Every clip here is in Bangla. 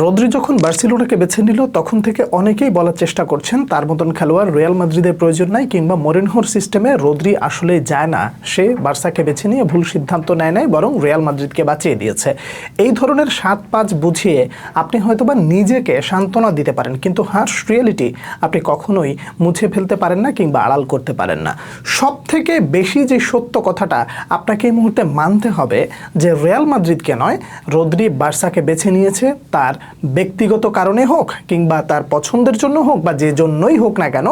রদ্রি যখন বার্সেলোনাকে বেছে নিল তখন থেকে অনেকেই বলার চেষ্টা করছেন তার মতন খেলোয়াড় রিয়াল মাদ্রিদের প্রয়োজন নাই, কিংবা মরিনহোর সিস্টেমে রদ্রি আসলে যায় না, সে বার্সাকে বেছে নিয়ে ভুল সিদ্ধান্ত নেয় নাই, বরং রিয়াল মাদ্রিদকে বাঁচিয়ে দিয়েছে। এই ধরনের 7-5 বুঝিয়ে আপনি হয়তোবা নিজেকে সান্ত্বনা দিতে পারেন, কিন্তু হার্শ রিয়েলিটি আপনি কখনোই মুছে ফেলতে পারেন না কিংবা আড়াল করতে পারেন না। সব থেকে বেশি যে সত্য কথাটা আপনাকে এই মুহূর্তে মানতে হবে যে রিয়াল মাদ্রিদকে নয়, রদ্রি বার্সাকে বেছে নিয়েছে তার ব্যক্তিগত কারণে হোক কিংবা তার পছন্দের জন্য হোক বা যে জন্যই হোক না কেন,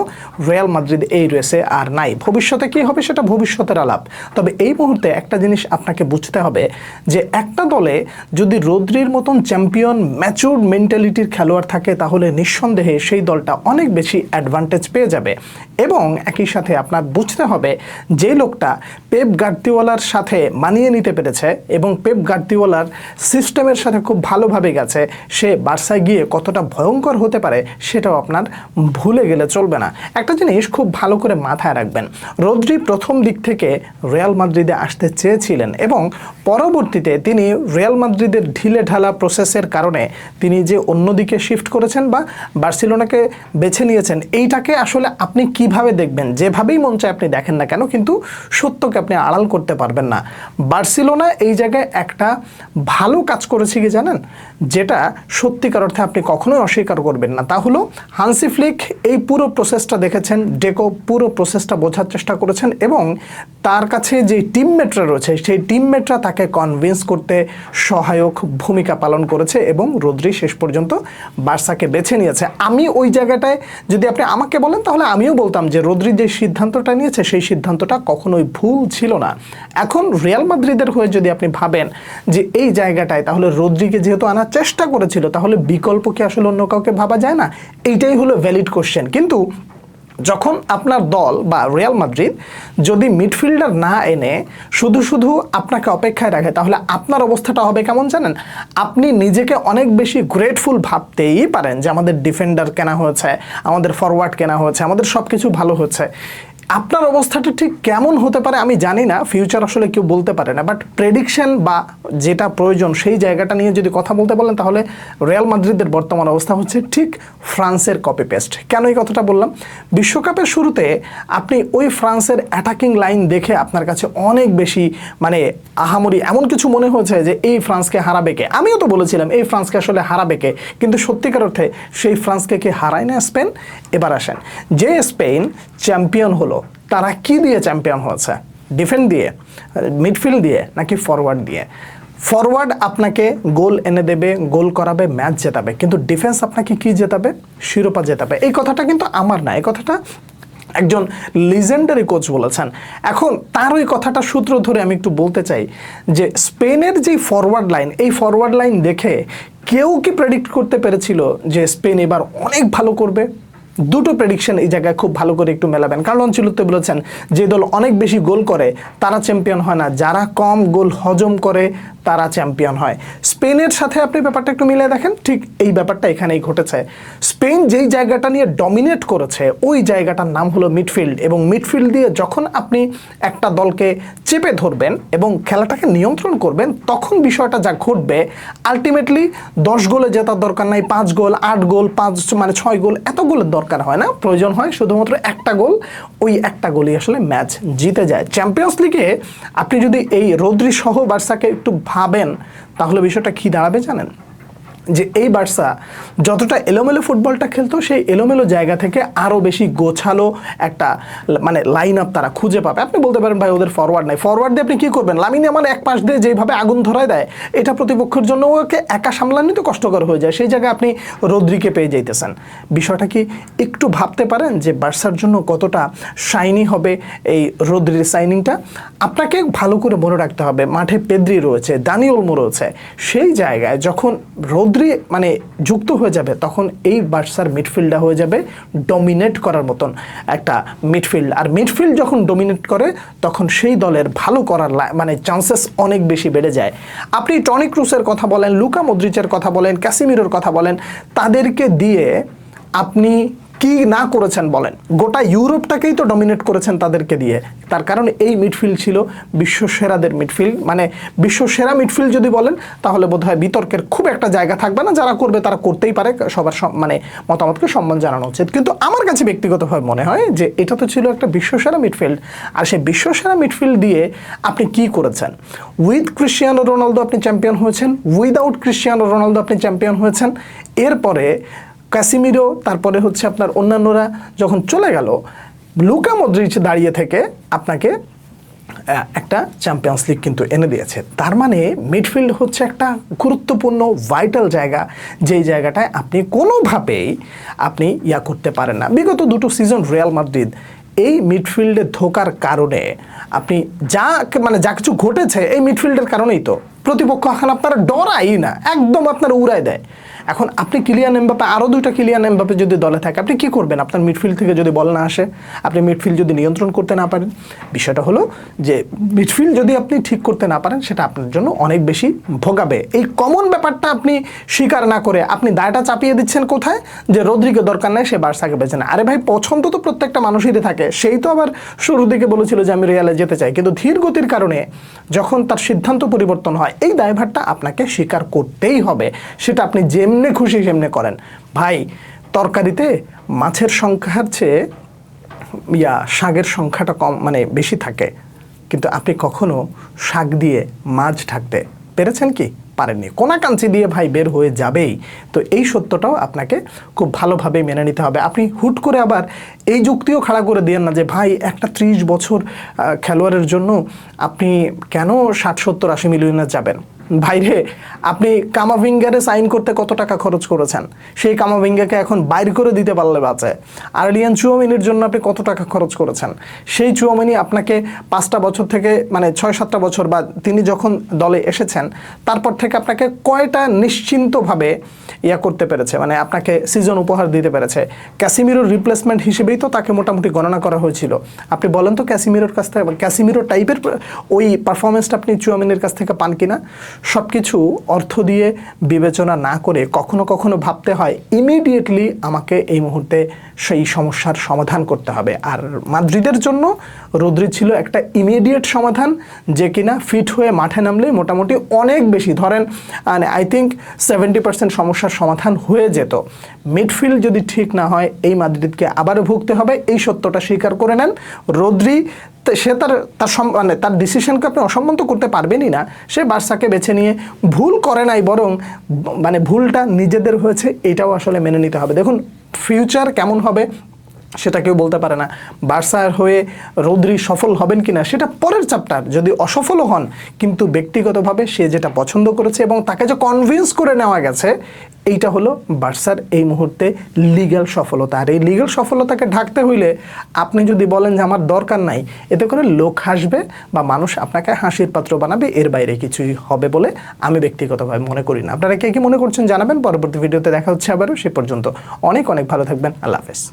রিয়াল মাদ্রিদ এই রেসে আর নাই। ভবিষ্যতে কী হবে সেটা ভবিষ্যতের আলাপ। তবে এই মুহূর্তে একটা জিনিস আপনাকে বুঝতে হবে যে একটা দলে যদি রদ্রির মতন চ্যাম্পিয়ন ম্যাচুরড মেন্টালিটির খেলোয়াড় থাকে তাহলে নিঃসন্দেহে সেই দলটা অনেক বেশি অ্যাডভান্টেজ পেয়ে যাবে। এবং একই সাথে আপনার বুঝতে হবে যে লোকটা পেপ গার্দিওলার সাথে মানিয়ে নিতে পেরেছে এবং পেপ গার্দিওলার সিস্টেমের সাথে খুব ভালোভাবে গেছে, সে বার্সায় গিয়ে কতটা ভয়ঙ্কর হতে পারে সেটাও আপনার ভুলে গেলে চলবে না। একটা জিনিস খুব ভালো করে মাথায় রাখবেন, রদ্রি প্রথম দিক থেকে রিয়াল মাদ্রিদে আসতে চেয়েছিলেন এবং পরবর্তীতে তিনি রিয়াল মাদ্রিদের ঢিলে ঢালা প্রসেসের কারণে তিনি যে অন্যদিকে শিফট করেছেন বা বার্সেলোনাকে বেছে নিয়েছেন, এইটাকে আসলে আপনি কিভাবে দেখবেন, যেভাবেই মন চায় আপনি দেখেন না কেন, কিন্তু সত্যকে আপনি আড়াল করতে পারবেন না। বার্সেলোনা এই জায়গায় একটা ভালো কাজ করেছে কি জানেন, যেটা সত্যিকার অর্থে আপনি কখনোই অস্বীকার করবেন না, তা হলো হান্সি ফ্লিক এই পুরো প্রসেসটা দেখেছেন, ডেকো পুরো প্রসেসটা বোঝার চেষ্টা করেছেন এবং তার কাছে যে টিমমেটরা রয়েছে সেই টিমমেটরা তাকে কনভিন্স করতে সহায়ক ভূমিকা পালন করেছে এবং রদ্রি শেষ পর্যন্ত বার্সাকে বেছে নিয়েছে। আমি ওই জায়গাটায় যদি আপনি আমাকে বলেন তাহলে আমিও বলতাম যে রদ্রি যে সিদ্ধান্তটা নিয়েছে সেই সিদ্ধান্তটা কখনোই ভুল ছিল না। এখন রিয়াল মাদ্রিদের হয়ে যদি আপনি ভাবেন যে এই জায়গাটায় তাহলে রদ্রিকে যেহেতু আনার চেষ্টা করেছিল তাহলে বিকল্প কি আসলে অন্য কাউকে ভাবা যায় না, এইটাই হলো ভ্যালিড কোশ্চেন। কিন্তু যখন আপনার দল বা রিয়াল মাদ্রিদ যদি মিডফিল্ডার না এনে শুধু শুধু আপনাকে অপেক্ষায় রাখে তাহলে আপনার অবস্থাটা হবে কেমন জানেন? আপনি নিজেকে অনেক বেশি গ্রেটফুল ভাবতেই পারেন যে আমাদের ডিফেন্ডার কেনা হয়েছে, আমাদের ফরওয়ার্ড কেনা হয়েছে, আমাদের সব কিছু ভালো হচ্ছে। আপনার অবস্থাটা ঠিক কেমন হতে পারে আমি জানি না, ফিউচার আসলে কেউ বলতে পারে না, বাট প্রেডিকশন বা যেটা প্রয়োজন সেই জায়গাটা নিয়ে যদি কথা বলতে বলেন তাহলে রিয়াল মাদ্রিদের বর্তমান অবস্থা হচ্ছে ঠিক ফ্রান্সের কপি পেস্ট। কেন এই কথাটা বললাম? বিশ্বকাপের শুরুতে আপনি ওই ফ্রান্সের অ্যাটাকিং লাইন দেখে আপনার কাছে অনেক বেশি আহামরি এমন কিছু মনে হয়েছে যে এই ফ্রান্সকে হারাবে কে। আমিও তো বলেছিলাম এই ফ্রান্সকে আসলে হারাবে কে, কিন্তু সত্যিকার অর্থে সেই ফ্রান্সকে কি হারায় না স্পেন? এবার আসেন, যে স্পেন চ্যাম্পিয়ন হলো তারা কি দিয়ে চ্যাম্পিয়ন হয়েছে? ডিফেন্ড দিয়ে, মিডফিল্ড দিয়ে, নাকি ফরওয়ার্ড দিয়ে? ফরওয়ার্ড আপনাকে গোল এনে দেবে, গোল করাবে, ম্যাচ জেতাবে, কিন্তু ডিফেন্স আপনাকে কি জেতাবে? শিরোপা জেতাবে। এই কথাটা কিন্তু আমার না, এই কথাটা একজন লিজেন্ডারি কোচ বলেছেন। এখন তার ওই কথাটা সূত্র ধরে আমি একটু বলতে চাই যে স্পেনের যেই ফরওয়ার্ড লাইন, এই ফরওয়ার্ড লাইন দেখে কেউ কি প্রেডিক্ট করতে পেরেছিল যে স্পেন এবার অনেক ভালো করবে? দুটো প্রেডিকশন এই জায়গায় খুব ভালো করে একটু মেলাবেন। কার্লো আনচেলত্তি বলেছেন যে দল অনেক বেশি গোল করে তারা চ্যাম্পিয়ন হয় না, যারা কম গোল হজম করে তারা চ্যাম্পিয়ন হয়। স্পেনের সাথে আপনি ব্যাপারটা একটু মিলিয়ে দেখেন, ঠিক এই ব্যাপারটা এখানেই ঘটেছে। স্পেন যেই জায়গাটা নিয়ে ডমিনেট করেছে ওই জায়গাটার নাম হলো মিডফিল্ড, এবং মিডফিল্ড দিয়ে যখন আপনি একটা দলকে চেপে ধরবেন এবং খেলাটাকে নিয়ন্ত্রণ করবেন তখন বিষয়টা যা ঘটবে আলটিমেটলি 10 গোলে জেতার দরকার নাই, 5 গোল, 8 গোল, 6 গোল, এত গোলের দরকার হয় না, প্রয়োজন হয় শুধুমাত্র একটা গোল। ওই একটা গোলই আসলে ম্যাচ জিতে যায়। চ্যাম্পিয়ন্স লিগে আপনি যদি এই রদ্রি সহ বার্সাকে একটু ভাবেন তাহলে বিষয়টা কি দাঁড়াবে জানেন? যে এই বার্সা যতটা এলোমেলো ফুটবলটা খেলতো সেই এলোমেলো জায়গা থেকে আরও বেশি গোছালো একটা লাইন আপ তারা খুঁজে পাবে। আপনি বলতে পারেন ভাই ওদের ফরওয়ার্ড নাই, ফরওয়ার্ড দিয়ে আপনি কী করবেন? লামিন ইয়ামাল এক পাশ দিয়ে যেভাবে আগুন ধরায় দেয় এটা প্রতিপক্ষের জন্য ওকে একা সামলানি তো কষ্টকর হয়ে যায়, সেই জায়গায় আপনি রদ্রিকে পেয়ে যাইতেছেন। বিষয়টা কি একটু ভাবতে পারেন যে বার্সার জন্য কতটা শাইনি হবে এই রদ্রির সাইনিংটা? আপনাকে ভালো করে মনে রাখতে হবে মাঠে পেদ্রি রয়েছে, দানি ওলমো রয়েছে, সেই জায়গায় যখন রদ্রি যুক্ত হয়ে যাবে তখন এই বার্সার মিডফিল্ডটা হয়ে যাবে ডমিনেট করার মতন একটা মিডফিল্ড। আর মিডফিল্ড যখন ডমিনেট করে তখন সেই দলের ভালো করার চান্সেস অনেক বেশি বেড়ে যায়। আপনি টনি ক্রুসের কথা বলেন, লুকা মদ্রিচের কথা বলেন, ক্যাসিমিরোর কথা বলেন, তাদেরকে দিয়ে আপনি কি না করেছেন বলেন, গোটা ইউরোপটাকেই তো ডমিনেট করেছেন তাদেরকে দিয়ে। তার কারণ এই মিডফিল্ড ছিল বিশ্বসেরাদের মিডফিল্ড, মানে বিশ্বসেরা মিডফিল্ড যদি বলেন তাহলে বোধহয় বিতর্কের খুব একটা জায়গা থাকবে না, যারা করবে তারা করতেই পারে, সবার মানে মতামতকে সম্মান জানানো উচিত। কিন্তু আমার কাছে ব্যক্তিগতভাবে মনে হয় যে এটা তো ছিল একটা বিশ্বসেরা মিডফিল্ড, আর সেই বিশ্বসেরা মিডফিল্ড দিয়ে আপনি কি করেছেন? উইথ ক্রিশ্চিয়ানো রোনালদো আপনি চ্যাম্পিয়ন হয়েছেন, উইদাউট ক্রিশ্চিয়ানো রোনালদো আপনি চ্যাম্পিয়ন হয়েছেন। এরপরে ক্যাসিমিরো, তারপরে হচ্ছে আপনার অন্যান্যরা যখন চলে গেল, লুকা মদ্রিচ দাঁড়িয়ে থেকে আপনাকে একটা চ্যাম্পিয়ন্স লিগ কিন্তু এনে দিয়েছে। তার মানে মিডফিল্ড হচ্ছে একটা গুরুত্বপূর্ণ ভাইটাল জায়গা, যেই জায়গাটায় আপনি কোনোভাবেই আপনি করতে পারেন না। বিগত দুটো সিজন রিয়াল মাদ্রিদ এই মিডফিল্ডে ধোকার কারণে আপনি যা কিছু ঘটেছে এই মিডফিল্ডের কারণেই তো। প্রতিপক্ষ এখন আপনারা ডরাই না, একদম আপনারা উড়ায় দেয়। এখন আপনি কিলিয়ান এমবাপে, আরও দুইটা কিলিয়ান এমবাপে যদি দলে থাকে, আপনি কি করবেন? আপনার মিডফিল্ড থেকে যদি বল না আসে, আপনি মিডফিল্ড যদি নিয়ন্ত্রণ করতে না পারেন, বিষয়টা হলো যে মিডফিল্ড যদি আপনি ঠিক করতে না পারেন, সেটা আপনার জন্য অনেক বেশি ভোগাবে। এই কমন ব্যাপারটা আপনি স্বীকার না করে আপনি দায়টা চাপিয়ে দিচ্ছেন কোথায়? যে রদ্রিগো দরকার নাই, সে বার্সাকে বেছে না। আরে ভাই, পছন্দ তো প্রত্যেকটা মানুষেরই থাকে। সেই তো আবার শুরুর দিকে বলেছিল যে আমি রিয়ালে যেতে চাই, কিন্তু ধীর গতির কারণে যখন তার সিদ্ধান্ত পরিবর্তন হয়, এই দায়ভারটা আপনাকে স্বীকার করতেই হবে। সেটা আপনি যেমনে খুশি সেমনে করেন। ভাই, তরকারিতে মাছের সংখ্যার চেয়ে শাকের সংখ্যাটা কম, মানে বেশি থাকে, কিন্তু আপনি কখনো শাক দিয়ে মাছ ঢাকতে পেরেছেন কি? পারেননি। কোনাকাঞ্চি দিয়ে ভাই বের হয়ে যাবেই। তো এই সত্যটাও আপনাকে খুব ভালোভাবে মেনে নিতে হবে। আপনি হুট করে আবার এই যুক্তিও খাড়া করে দিয়েন না যে ভাই, একটা 30 বছর খেলোয়াড়ের জন্য আপনি কেন 60-70-80 মিলিয়নে যাবেন? ভাইরে, আপনি কামাভিঙ্গারে সাইন করতে কত টাকা খরচ করেছেন? সেই কামাভিঙ্গাকে এখন বাইর করে দিতে পারলে বাঁচে। আর্লিয়ান চুয়ামিনির জন্য আপনি কত টাকা খরচ করেছেন? সেই চুয়ামিনি আপনাকে 5টা বছর থেকে, মানে 6-7টা বছর, বা তিনি যখন দলে এসেছেন তারপর থেকে আপনাকে কয়টা নিশ্চিন্তভাবে করতে পেরেছে, মানে আপনাকে সিজন উপহার দিতে পেরেছে। ক্যাসিমিরোর রিপ্লেসমেন্ট হিসেবেই তো তাকে মোটামুটি গণনা করা হয়েছিল। আপনি বলেন তো ক্যাসিমিরোর কাছ থেকে, ক্যাসিমিরো টাইপের ওই পারফরমেন্সটা আপনি চুয়ামিনির কাছ থেকে পান কিনা? সব কিছু অর্থ দিয়ে বিবেচনা না করে কখনো কখনো ভাবতে হয় ইমিডিয়েটলি আমাকে এই মুহূর্তে সেই সমস্যার সমাধান করতে হবে। আর মাদ্রিদের জন্য রদ্রি ছিল একটা ইমিডিয়েট সমাধান, যে কিনা ফিট হয়ে মাঠে নামলে মোটামুটি অনেক বেশি, ধরেন আই থিঙ্ক 70% সমস্যার সমাধান হয়ে যেত। মিডফিল্ড যদি ঠিক না হয়, এই মাদ্রিদকে আবারও ভুগতে হবে। এই সত্যটা স্বীকার করে নেন। রদ্রি সে তার ডিসিশনকে আপনি অসম্মত করতে পারবেনই না। সে বার্সাকে বেছে নিয়ে ভুল করে নাই, বরং মানে ভুলটা নিজেদের হয়েছে, এটাও আসলে মেনে নিতে হবে। দেখুন, ফিউচার কেমন হবে সেটা কেউ বলতে পারে না। বার্সার হয়ে রদ্রি সফল হবেন কিনা সেটা পরের চ্যাপ্টার। যদি অসফলও হন, কিন্তু ব্যক্তিগতভাবে সে যেটা পছন্দ করেছে এবং তাকে যে কনভিন্স করে নেওয়া গেছে, এইটা হলো বার্সার এই মুহূর্তে লিগ্যাল সফলতা। আর এই লিগ্যাল সফলতাকে ঢাকতে হইলে আপনি যদি বলেন যে আমার দরকার নাই, এতে করে লোক হাসবে বা মানুষ আপনাকে হাসির পাত্র বানাবে, এর বাইরে কিছুই হবে বলে আমি ব্যক্তিগতভাবে মনে করি না। আপনারা কে কি মনে করছেন জানাবেন। পরবর্তী ভিডিওতে দেখা হচ্ছে আবারও। সে পর্যন্ত অনেক অনেক ভালো থাকবেন। আল্লাহ হাফেজ।